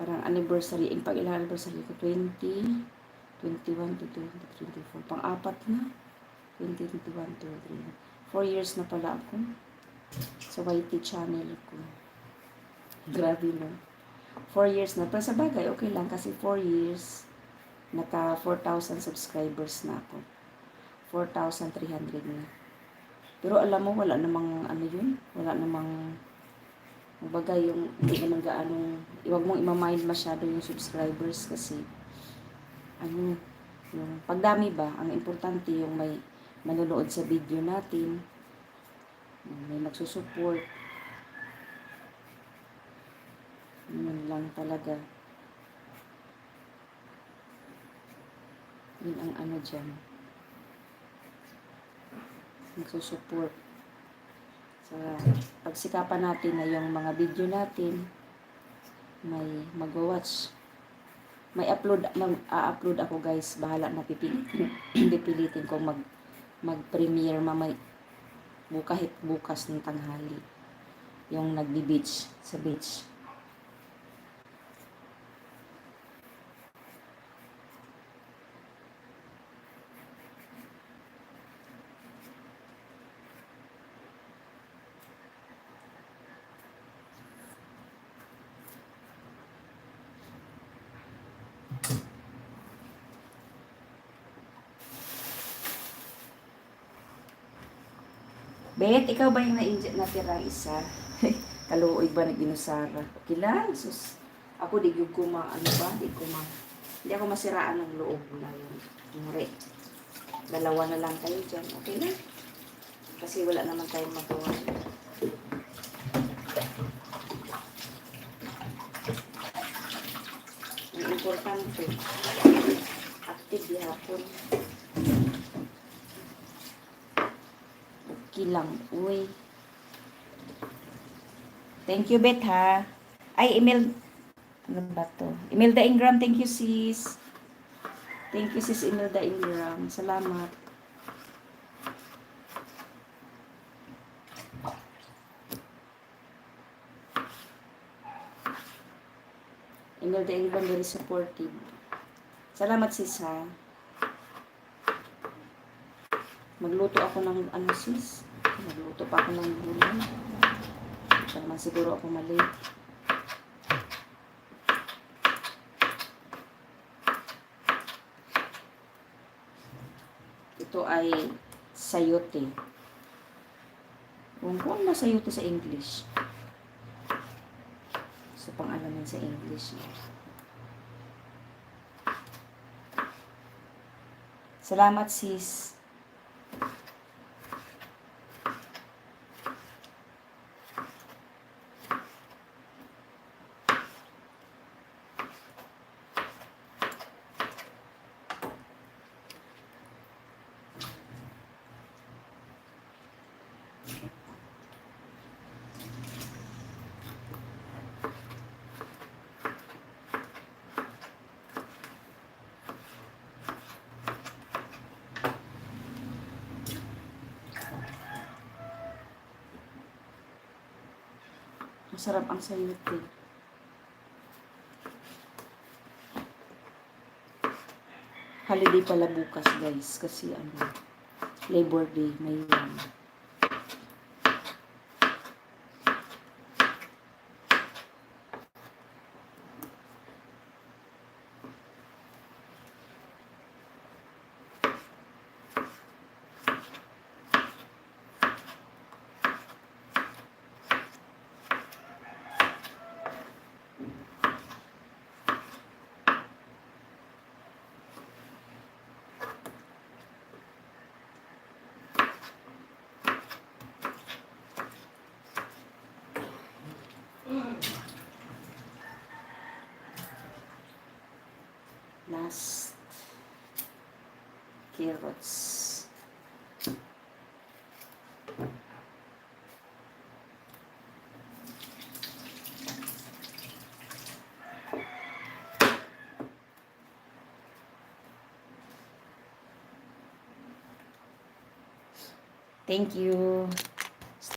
parang anniversary, pag ilang anniversary ko, 20, 21 to 20, 24, pang-apat na, 20, 21 to 3, 4 years na pala ako sa YT channel ko. Grabe no. 4 years na. Pero sa bagay, okay lang kasi 4 years, naka 4,000 subscribers na ako. 4,300 na. Pero alam mo, wala namang ano yun, wala namang bagay yung hindi naman gaanong, iwag mong imamind masyado yung subscribers kasi ano, yung pagdami ba, ang importante yung may manonood sa video natin, may magsusupport. Yun lang talaga. Yun ang ano dyan. Magsusupport. Sa pagsikapan natin na yung mga video natin, may magwa-watch. May upload, mag-upload ako guys. Bahala na pipilitin. Pipilitin kong mag-premiere mamay kahit bukas ng tanghali. Yung nagbi-beach sa beach. Bet, ikaw ba yung natira isa? Kaluoy ba na ginusara? Okay lang, sus. Ako di ko ano ba? Hindi ako masiraan ng loob na yun. Mure. Dalawa na lang kayo dyan. Okay lang. Kasi wala naman tayong magawa. Ang importante, active yapon. Okay lang. Uy. Thank you, Bet, ha. Ay, email. Ano ba to? Imelda Ingram, thank you, sis. Thank you, sis Imelda Ingram. Salamat. Imelda Ingram, very supportive. Salamat, sis, ha. Magluto ako ng ano, sis. Magluto pa ako ng gulay. Ito naman siguro ako mali. Ito ay sayote. Kung ano sayote sa English. So, pang-alaman sa English. Salamat, sis. Masarap ang sayote. Holiday pala bukas, guys. Kasi ano, Labor Day. May last carrots. Thank you.